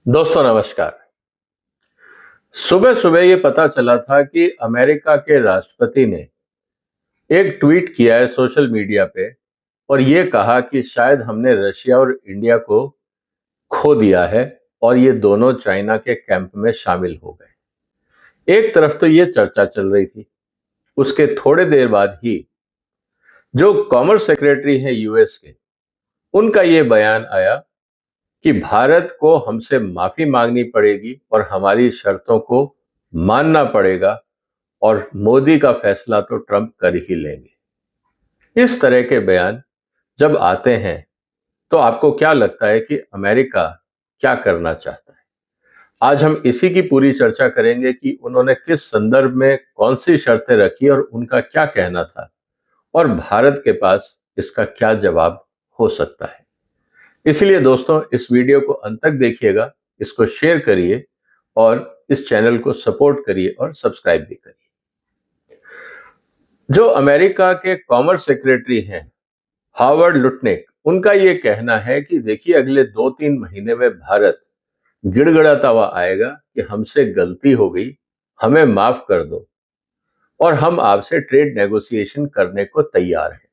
दोस्तों नमस्कार। सुबह सुबह ये पता चला था कि अमेरिका के राष्ट्रपति ने एक ट्वीट किया है सोशल मीडिया पे और ये कहा कि शायद हमने रशिया और इंडिया को खो दिया है और ये दोनों चाइना के कैंप में शामिल हो गए। एक तरफ तो ये चर्चा चल रही थी, उसके थोड़े देर बाद ही जो कॉमर्स सेक्रेटरी है यूएस के, उनका ये बयान आया कि भारत को हमसे माफी मांगनी पड़ेगी और हमारी शर्तों को मानना पड़ेगा और मोदी का फैसला तो ट्रंप कर ही लेंगे। इस तरह के बयान जब आते हैं तो आपको क्या लगता है कि अमेरिका क्या करना चाहता है? आज हम इसी की पूरी चर्चा करेंगे कि उन्होंने किस संदर्भ में कौन सी शर्तें रखी और उनका क्या कहना था और भारत के पास इसका क्या जवाब हो सकता है। इसलिए दोस्तों इस वीडियो को अंत तक देखिएगा, इसको शेयर करिए और इस चैनल को सपोर्ट करिए और सब्सक्राइब भी करिए। जो अमेरिका के कॉमर्स सेक्रेटरी हैं हार्वर्ड लुटनिक, उनका ये कहना है कि देखिए अगले 2-3 महीने में भारत गिड़गिड़ाता हुआ आएगा कि हमसे गलती हो गई, हमें माफ कर दो और हम आपसे ट्रेड नेगोशिएशन करने को तैयार हैं।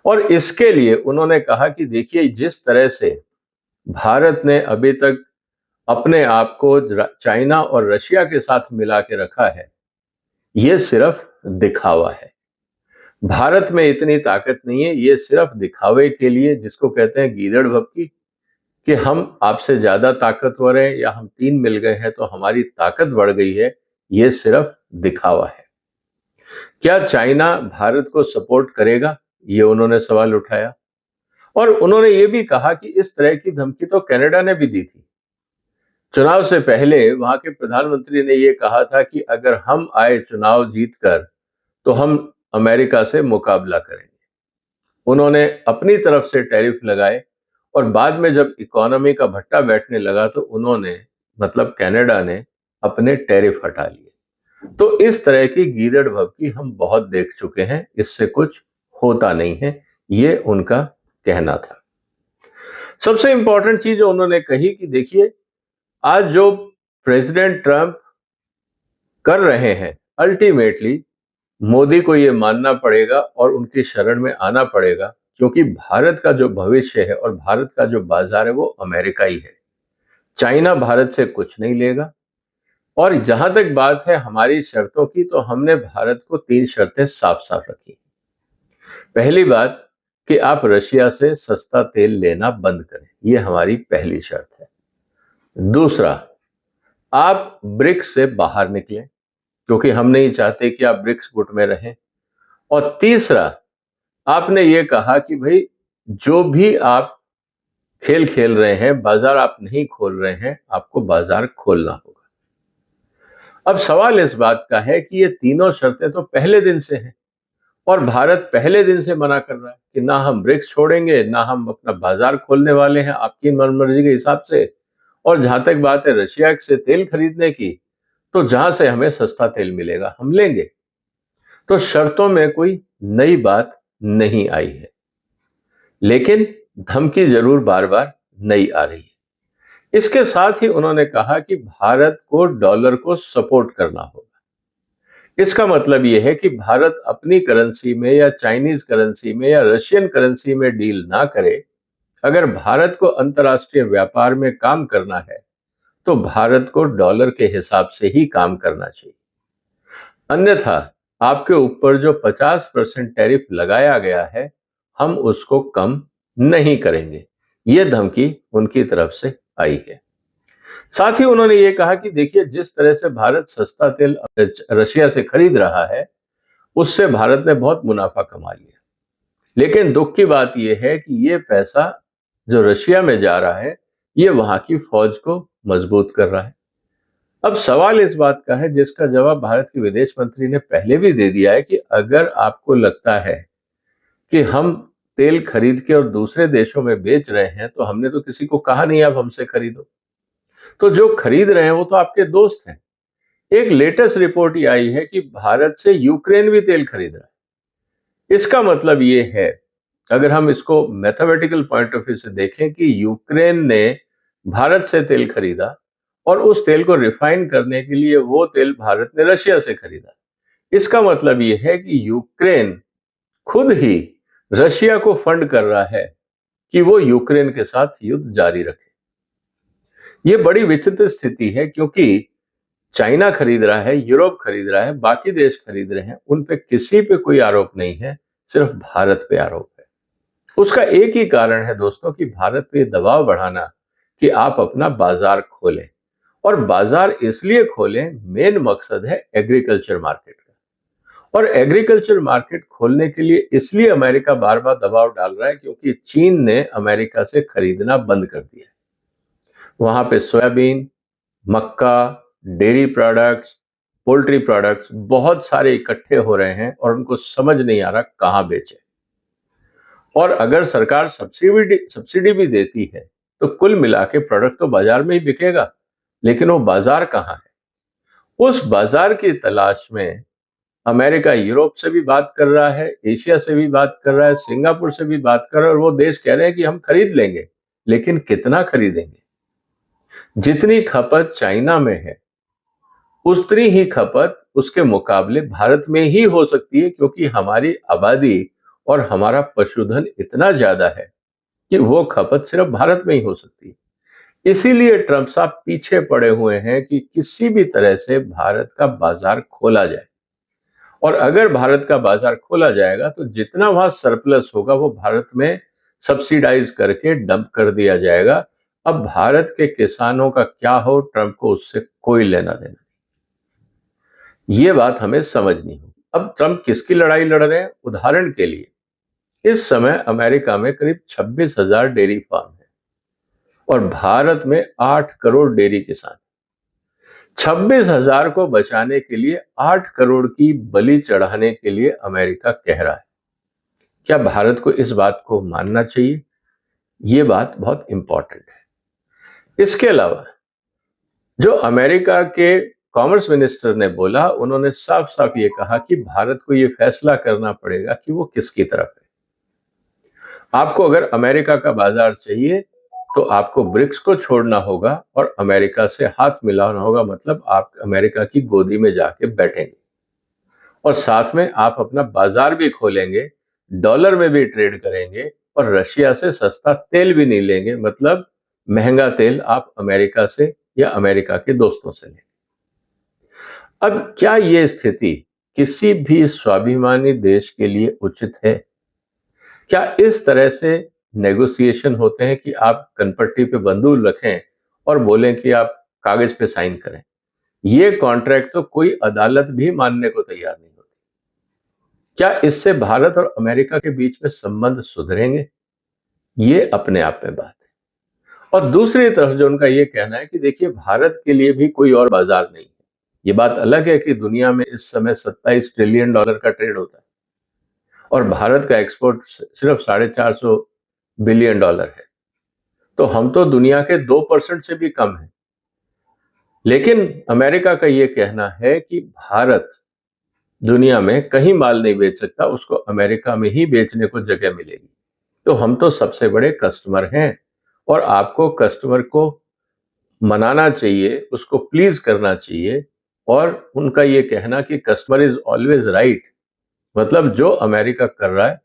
और इसके लिए उन्होंने कहा कि देखिए जिस तरह से भारत ने अभी तक अपने आप को चाइना और रशिया के साथ मिला के रखा है, ये सिर्फ दिखावा है। भारत में इतनी ताकत नहीं है, ये सिर्फ दिखावे के लिए, जिसको कहते हैं गीदड़ भभकी, कि हम आपसे ज्यादा ताकतवर हैं या हम 3 मिल गए हैं तो हमारी ताकत बढ़ गई है, ये सिर्फ दिखावा है। क्या चाइना भारत को सपोर्ट करेगा? ये उन्होंने सवाल उठाया और उन्होंने ये भी कहा कि इस तरह की धमकी तो कनाडा ने भी दी थी। चुनाव से पहले वहां के प्रधानमंत्री ने ये कहा था कि अगर हम आए चुनाव जीतकर तो हम अमेरिका से मुकाबला करेंगे। उन्होंने अपनी तरफ से टैरिफ लगाए और बाद में जब इकोनॉमी का भट्टा बैठने लगा तो उन्होंने, मतलब कनाडा ने, अपने टैरिफ हटा लिए। तो इस तरह की गीदड़ भभकी हम बहुत देख चुके हैं, इससे कुछ होता नहीं है, ये उनका कहना था। सबसे इंपॉर्टेंट चीज जो उन्होंने कही कि देखिए आज जो प्रेसिडेंट ट्रंप कर रहे हैं, अल्टीमेटली मोदी को ये मानना पड़ेगा और उनकी शरण में आना पड़ेगा, क्योंकि भारत का जो भविष्य है और भारत का जो बाजार है वो अमेरिका ही है। चाइना भारत से कुछ नहीं लेगा। और जहां तक बात है हमारी शर्तों की, तो हमने भारत को 3 शर्तें साफ साफ रखी। पहली बात कि आप रशिया से सस्ता तेल लेना बंद करें, ये हमारी पहली शर्त है। दूसरा, आप ब्रिक्स से बाहर निकलें, क्योंकि हम नहीं चाहते कि आप ब्रिक्स गुट में रहें। और तीसरा, आपने ये कहा कि भाई जो भी आप खेल खेल रहे हैं, बाजार आप नहीं खोल रहे हैं, आपको बाजार खोलना होगा। अब सवाल इस बात का है कि ये तीनों शर्तें तो पहले दिन से हैं और भारत पहले दिन से मना कर रहा है कि ना हम ब्रिक्स छोड़ेंगे, ना हम अपना बाजार खोलने वाले हैं आपकी मनमर्जी के हिसाब से। और जहां तक बात है रशिया से तेल खरीदने की, तो जहां से हमें सस्ता तेल मिलेगा हम लेंगे। तो शर्तों में कोई नई बात नहीं आई है, लेकिन धमकी जरूर बार बार नई आ रही है। इसके साथ ही उन्होंने कहा कि भारत को डॉलर को सपोर्ट करना होगा। इसका मतलब यह है कि भारत अपनी करेंसी में या चाइनीज करेंसी में या रशियन करेंसी में डील ना करे। अगर भारत को अंतर्राष्ट्रीय व्यापार में काम करना है तो भारत को डॉलर के हिसाब से ही काम करना चाहिए। अन्यथा आपके ऊपर जो 50% टैरिफ लगाया गया है, हम उसको कम नहीं करेंगे। ये धमकी उनकी तरफ से आई है। साथ ही उन्होंने ये कहा कि देखिए जिस तरह से भारत सस्ता तेल रशिया से खरीद रहा है, उससे भारत ने बहुत मुनाफा कमा लिया। लेकिन दुख की बात यह है कि ये पैसा जो रशिया में जा रहा है, ये वहां की फौज को मजबूत कर रहा है। अब सवाल इस बात का है, जिसका जवाब भारत के विदेश मंत्री ने पहले भी दे दिया है, कि अगर आपको लगता है कि हम तेल खरीद के और दूसरे देशों में बेच रहे हैं, तो हमने तो किसी को कहा नहीं आप हमसे खरीदो। तो जो खरीद रहे हैं वो तो आपके दोस्त हैं। एक लेटेस्ट रिपोर्ट ये आई है कि भारत से यूक्रेन भी तेल खरीद रहा है। इसका मतलब ये है, अगर हम इसको मैथमेटिकल पॉइंट ऑफ व्यू से देखें, कि यूक्रेन ने भारत से तेल खरीदा और उस तेल को रिफाइन करने के लिए वो तेल भारत ने रशिया से खरीदा। इसका मतलब ये है कि यूक्रेन खुद ही रशिया को फंड कर रहा है कि वो यूक्रेन के साथ युद्ध जारी रखे। ये बड़ी विचित्र स्थिति है क्योंकि चाइना खरीद रहा है, यूरोप खरीद रहा है, बाकी देश खरीद रहे हैं, उन पे किसी पे कोई आरोप नहीं है, सिर्फ भारत पे आरोप है। उसका एक ही कारण है दोस्तों कि भारत पे दबाव बढ़ाना कि आप अपना बाजार खोलें, और बाजार इसलिए खोलें, मेन मकसद है एग्रीकल्चर मार्केट का। और एग्रीकल्चर मार्केट खोलने के लिए इसलिए अमेरिका बार बार दबाव डाल रहा है क्योंकि चीन ने अमेरिका से खरीदना बंद कर दिया है। वहां पे सोयाबीन, मक्का, डेयरी प्रोडक्ट्स, पोल्ट्री प्रोडक्ट्स बहुत सारे इकट्ठे हो रहे हैं और उनको समझ नहीं आ रहा कहां बेचे। और अगर सरकार सब्सिडी भी देती है तो कुल मिला के प्रोडक्ट तो बाजार में ही बिकेगा, लेकिन वो बाजार कहां है? उस बाजार की तलाश में अमेरिका यूरोप से भी बात कर रहा है, एशिया से भी बात कर रहा है, सिंगापुर से भी बात कर रहा है, और वो देश कह रहे हैं कि हम खरीद लेंगे, लेकिन कितना खरीदेंगे? जितनी खपत चाइना में है उतनी ही खपत उसके मुकाबले भारत में ही हो सकती है, क्योंकि हमारी आबादी और हमारा पशुधन इतना ज्यादा है कि वो खपत सिर्फ भारत में ही हो सकती है। इसीलिए ट्रंप साहब पीछे पड़े हुए हैं कि किसी भी तरह से भारत का बाजार खोला जाए, और अगर भारत का बाजार खोला जाएगा तो जितना वहां सरप्लस होगा वो भारत में सब्सिडाइज करके डंप कर दिया जाएगा। अब भारत के किसानों का क्या हो, ट्रंप को उससे कोई लेना देना। ये बात हमें समझनी होगी। अब ट्रंप किसकी लड़ाई लड़ रहे हैं? उदाहरण के लिए इस समय अमेरिका में करीब 26,000 डेयरी फार्म है और भारत में 8 करोड़ डेयरी किसान। 26,000 को बचाने के लिए 8 करोड़ की बलि चढ़ाने के लिए अमेरिका कह रहा है। क्या भारत को इस बात को मानना चाहिए? ये बात बहुत इंपॉर्टेंट है। इसके अलावा जो अमेरिका के कॉमर्स मिनिस्टर ने बोला, उन्होंने साफ साफ ये कहा कि भारत को ये फैसला करना पड़ेगा कि वो किसकी तरफ है। आपको अगर अमेरिका का बाजार चाहिए तो आपको ब्रिक्स को छोड़ना होगा और अमेरिका से हाथ मिलाना होगा, मतलब आप अमेरिका की गोदी में जाके बैठेंगे और साथ में आप अपना बाजार भी खोलेंगे, डॉलर में भी ट्रेड करेंगे और रशिया से सस्ता तेल भी नहीं लेंगे, मतलब महंगा तेल आप अमेरिका से या अमेरिका के दोस्तों से लेंगे। अब क्या ये स्थिति किसी भी स्वाभिमानी देश के लिए उचित है? क्या इस तरह से नेगोशिएशन होते हैं कि आप कनपट्टी पे बंदूक रखें और बोलें कि आप कागज पे साइन करें? ये कॉन्ट्रैक्ट तो कोई अदालत भी मानने को तैयार नहीं होती। क्या इससे भारत और अमेरिका के बीच में संबंध सुधरेंगे? ये अपने आप में बात है। और दूसरी तरफ जो उनका ये कहना है कि देखिए, भारत के लिए भी कोई और बाजार नहीं है। ये बात अलग है कि दुनिया में इस समय 27 ट्रिलियन डॉलर का ट्रेड होता है और भारत का एक्सपोर्ट सिर्फ 450 बिलियन डॉलर है, तो हम तो दुनिया के 2% से भी कम है। लेकिन अमेरिका का ये कहना है कि भारत दुनिया में कहीं माल नहीं बेच सकता, उसको अमेरिका में ही बेचने को जगह मिलेगी। तो हम तो सबसे बड़े कस्टमर हैं और आपको कस्टमर को मनाना चाहिए, उसको प्लीज करना चाहिए। और उनका ये कहना कि कस्टमर इज ऑलवेज राइट, मतलब जो अमेरिका कर रहा है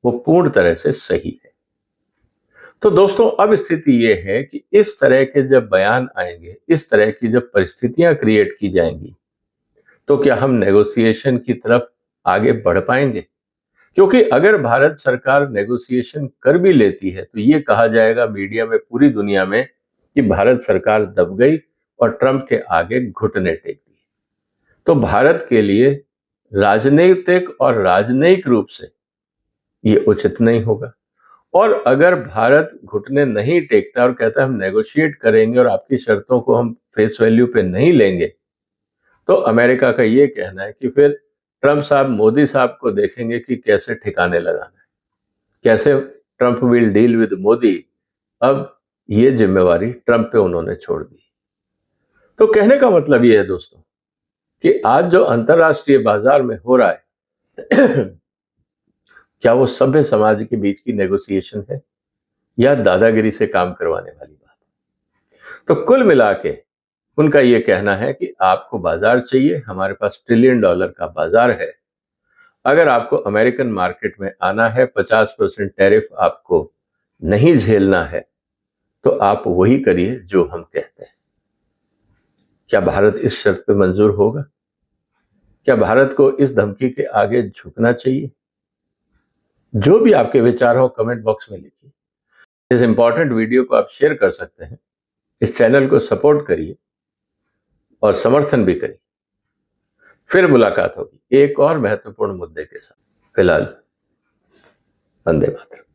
वो पूर्ण तरह से सही है। तो दोस्तों, अब स्थिति ये है कि इस तरह के जब बयान आएंगे, इस तरह की जब परिस्थितियां क्रिएट की जाएंगी, तो क्या हम नेगोशिएशन की तरफ आगे बढ़ पाएंगे? क्योंकि अगर भारत सरकार नेगोशिएशन कर भी लेती है तो ये कहा जाएगा मीडिया में, पूरी दुनिया में, कि भारत सरकार दब गई और ट्रंप के आगे घुटने टेक दिए। तो भारत के लिए राजनीतिक और राजनयिक रूप से ये उचित नहीं होगा। और अगर भारत घुटने नहीं टेकता और कहता है हम नेगोशिएट करेंगे और आपकी शर्तों को हम फेस वैल्यू पे नहीं लेंगे, तो अमेरिका का ये कहना है कि फिर ट्रंप साहब मोदी साहब को देखेंगे कि कैसे ठिकाने लगाना है, कैसे Trump will deal with Modi. अब ये जिम्मेवारी ट्रंप पे उन्होंने छोड़ दी। तो कहने का मतलब ये है दोस्तों कि आज जो अंतरराष्ट्रीय बाजार में हो रहा है क्या वो सभ्य समाज के बीच की नेगोशिएशन है या दादागिरी से काम करवाने वाली बात? तो कुल मिला के उनका ये कहना है कि आपको बाजार चाहिए, हमारे पास $1 ट्रिलियन का बाजार है। अगर आपको अमेरिकन मार्केट में आना है, 50% टैरिफ आपको नहीं झेलना है, तो आप वही करिए जो हम कहते हैं। क्या भारत इस शर्त पे मंजूर होगा? क्या भारत को इस धमकी के आगे झुकना चाहिए? जो भी आपके विचार हो कमेंट बॉक्स में लिखिए। इस इंपॉर्टेंट वीडियो को आप शेयर कर सकते हैं। इस चैनल को सपोर्ट करिए और समर्थन भी करिए। फिर मुलाकात होगी एक और महत्वपूर्ण मुद्दे के साथ। फिलहाल वंदे मातरम।